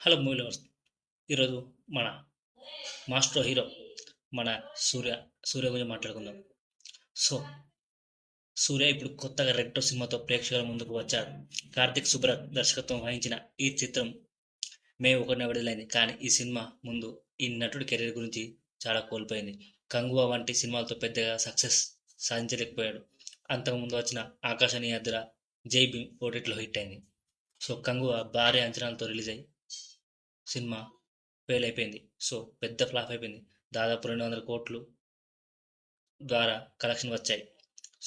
Hello movie lovers. ఈరోజు మన master hero మన సూర్య సూర్య గురించి మాట్లాడుకుందాం. సో సూర్య ఇప్పుడు కొత్తగా రెట్రో సినిమాతో ప్రేక్షకుల ముందుకు వచ్చాడు. కార్తిక్ సుబ్రత్ దర్శకత్వం వహించిన ఈ చిత్రం మే 1న విడుదలైంది. కానీ ఈ సినిమా ముందు ఈ నటుడి కెరీర్ గురించి చాలా కోల్పోయింది. కంగువా వంటి సినిమాలతో పెద్దగా సక్సెస్ సాధించలేకపోయాడు. అంతకుముందు వచ్చిన ఆకాశనీయ అద్దుల, జై భీమ్ ఓటీటీలో హిట్ అయింది. సో కంగువా భారీ అంచనాలతో రిలీజ్ అయ్యి సినిమా ఫెయిల్ అయిపోయింది. సో పెద్ద ఫ్లాప్ అయిపోయింది. దాదాపు 200 కోట్లు ద్వారా కలెక్షన్ వచ్చాయి.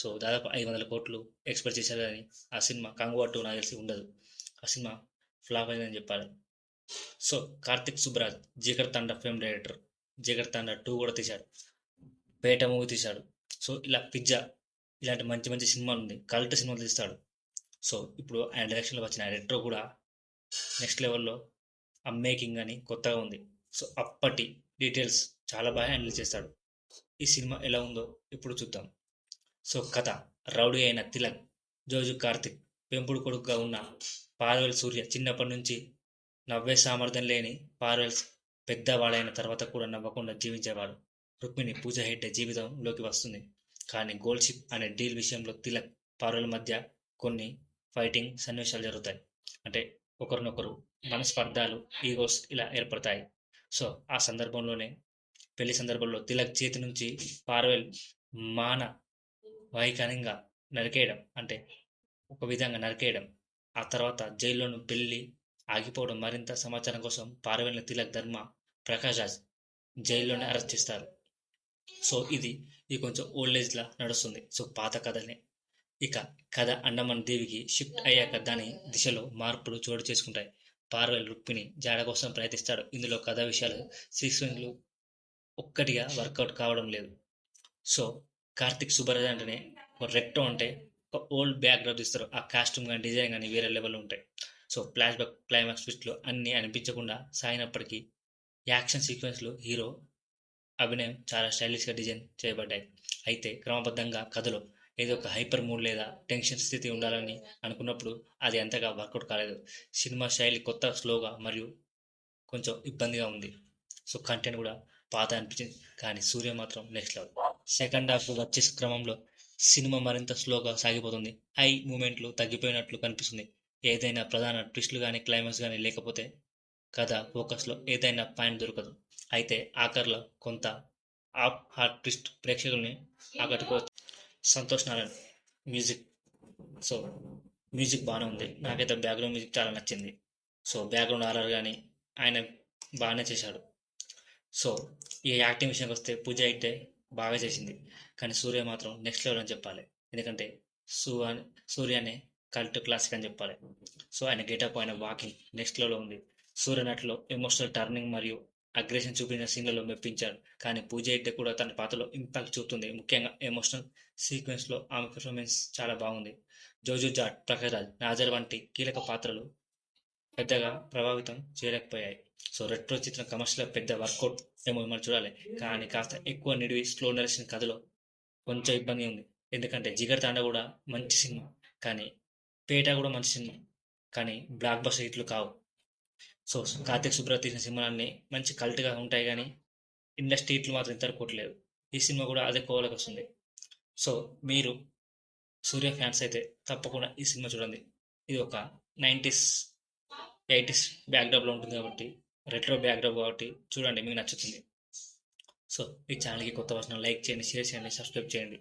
సో దాదాపు 500 కోట్లు ఎక్స్పెక్ట్ చేశారు. కానీ ఆ సినిమా కంగువా 2 నాకు తెలిసి ఉండదు. ఆ సినిమా ఫ్లాప్ అయిందని చెప్పాలి. సో కార్తిక్ సుబ్బరాజ్ జిగర్ తండా ఫిల్మ్ డైరెక్టర్. జిగర్ తండా 2 కూడా తీశాడు. పేట మూవీ తీశాడు. సో ఇలా పిజ్జా ఇలాంటి మంచి మంచి సినిమాలు ఉంది. కల్ట్ సినిమాలు తీస్తాడు. సో ఇప్పుడు ఆయన డైరెక్షన్లో వచ్చిన రెట్రో కూడా నెక్స్ట్ లెవెల్లో ఆ మేకింగ్ అని కొత్తగా ఉంది. సో అప్పటి డీటెయిల్స్ చాలా బాగా హ్యాండిల్ చేస్తాడు. ఈ సినిమా ఎలా ఉందో ఇప్పుడు చూద్దాం. సో కథ: రౌడీ అయిన తిలక్, జోజు కార్తిక్ పెంపుడు కొడుకుగా ఉన్న పార్వెల్ సూర్య చిన్నప్పటి నుంచి నవ్వే సామర్థ్యం లేని పార్వెల్స్ పెద్దవాడైన తర్వాత కూడా నవ్వకుండా జీవించేవాడు. రుక్మిణి పూజ హెగ్డే జీవితంలోకి వస్తుంది. కానీ గోల్డ్ షిప్ అనే డీల్ విషయంలో తిలక్, పార్వెల్ మధ్య కొన్ని ఫైటింగ్ సన్నివేశాలు జరుగుతాయి. అంటే ఒకరినొకరు మనస్పర్ధాలు, ఈగోస్ ఇలా ఏర్పడతాయి. సో ఆ సందర్భంలోనే పెళ్లి సందర్భంలో తిలక్ చేతి నుంచి పార్వెల్ మాన వైకనంగా నరికేయడం, అంటే ఒక విధంగా నరికేయడం. ఆ తర్వాత జైల్లోని పెళ్లి ఆగిపోవడం. మరింత సమాచారం కోసం పార్వెల్ని తిలక్, ధర్మ, ప్రకాష్ రాజ్ జైల్లోనే అరెస్ట్ చేస్తారు. సో ఇది కొంచెం ఓల్డ్ ఏజ్లా నడుస్తుంది. సో పాత కథనే. ఇక కథ అండమాన్ దీవికి షిఫ్ట్ అయ్యాక దాని దిశలో మార్పులు చోటు చేసుకుంటాయి. పార్వెల్ రుక్మిణి జాడ కోసం ప్రయత్నిస్తాడు. ఇందులో కథా విషయాలు, సీక్వెన్స్లు ఒక్కటిగా వర్కౌట్ కావడం లేదు. సో కార్తిక్ సుబ్బరాజ్ అంటేనే ఒక రెట్రో, అంటే ఒక ఓల్డ్ బ్యాక్గ్రౌండ్ ఇస్తారు. ఆ కాస్ట్యూమ్ కానీ డిజైన్ కానీ వేరే లెవెల్లో ఉంటాయి. సో ఫ్లాష్ బ్యాక్, క్లైమాక్స్ ట్విస్ట్లు అన్నీ అనిపించకుండా సాగినప్పటికీ యాక్షన్ సీక్వెన్స్లు, హీరో అభినయం చాలా స్టైలిష్గా డిజైన్ చేయబడ్డాయి. అయితే క్రమబద్ధంగా కథలో ఏదో ఒక హైపర్ మూడ్ లేదా టెన్షన్ స్థితి ఉండాలని అనుకున్నప్పుడు అది అంతగా వర్కౌట్ కాలేదు. సినిమా శైలి కొత్త, స్లోగా మరియు కొంచెం ఇబ్బందిగా ఉంది. సో కంటెంట్ కూడా పాత అనిపించింది. కానీ సూర్య మాత్రం నెక్స్ట్ లెవెల్. సెకండ్ హాఫ్ వచ్చే క్రమంలో సినిమా మరింత స్లోగా సాగిపోతుంది. హై మూమెంట్లు తగ్గిపోయినట్లు కనిపిస్తుంది. ఏదైనా ప్రధాన ట్విస్టులు కానీ క్లైమాక్స్ కానీ లేకపోతే కథ ఫోకస్లో ఏదైనా పాయింట్ దొరకదు. అయితే ఆఖరిలో కొంత ఆఫ్ హార్ట్ ట్విస్ట్ ప్రేక్షకుల్ని ఆకట్టుకోవచ్చు. Santosh Narayan music. So music బాగానే ఉంది. నాకైతే బ్యాక్గ్రౌండ్ మ్యూజిక్ చాలా నచ్చింది. సో బ్యాక్గ్రౌండ్ ఆర్ఆర్ కానీ ఆయన బాగానే చేశాడు. సో ఈ యాక్టింగ్ విషయానికి వస్తే పూజ అయితే బాగా చేసింది. కానీ సూర్య మాత్రం నెక్స్ట్ లెవెల్ అని చెప్పాలి. ఎందుకంటే సూర్యనే కల్ట్ క్లాసిక్ అని చెప్పాలి. సో ఆయన గెటప్, ఆయన వాకింగ్ నెక్స్ట్ లెవెల్లో ఉంది. సూర్య నటిలో ఎమోషనల్ టర్నింగ్ మరియు అగ్రెషన్ చూపించిన సీన్లలో మెప్పించాడు. కానీ పూజ అయితే కూడా తన పాత్రలో ఇంపాక్ట్ చూపుతుంది. ముఖ్యంగా ఎమోషనల్ సీక్వెన్స్లో ఆమె పెర్ఫార్మెన్స్ చాలా బాగుంది. జోజు జాట్, ప్రకాష్ రాజ్, నాజర్ వంటి కీలక పాత్రలు పెద్దగా ప్రభావితం చేయలేకపోయాయి. సో రెట్రో చిత్రం కమర్షియల్ పెద్ద వర్కౌట్ ఏమో మనం చూడాలి. కానీ కాస్త ఎక్కువ నిడివి, స్లో నరేషన్ కథలో కొంచెం ఇబ్బంది ఉంది. ఎందుకంటే జిగర్ తాండా కూడా మంచి సినిమా, కానీ పేట కూడా మంచి సినిమా, కానీ బ్లాక్ బస్టర్ హిట్లు కావు. సో కార్తిక్ సుబ్రత్ తీసిన సినిమాలన్నీ మంచి కల్ట్గా ఉంటాయి, కానీ ఇండస్ట్రీ హిట్లు మాత్రం ఇంతవరకు కొట్టలేదు. ఈ సినిమా కూడా అదే కోవలోకి వస్తుంది. సో మీరు సూర్య ఫ్యాన్స్ అయితే తప్పకుండా ఈ సినిమా చూడండి. ఇది ఒక 90s 80s బ్యాక్డ్రాప్లో ఉంటుంది కాబట్టి, రెట్రో బ్యాక్డ్రాప్ కాబట్టి చూడండి, మీకు నచ్చుతుంది. సో ఈ ఛానల్కి కొత్త వర్షం లైక్ చేయండి, షేర్ చేయండి, సబ్స్క్రైబ్ చేయండి.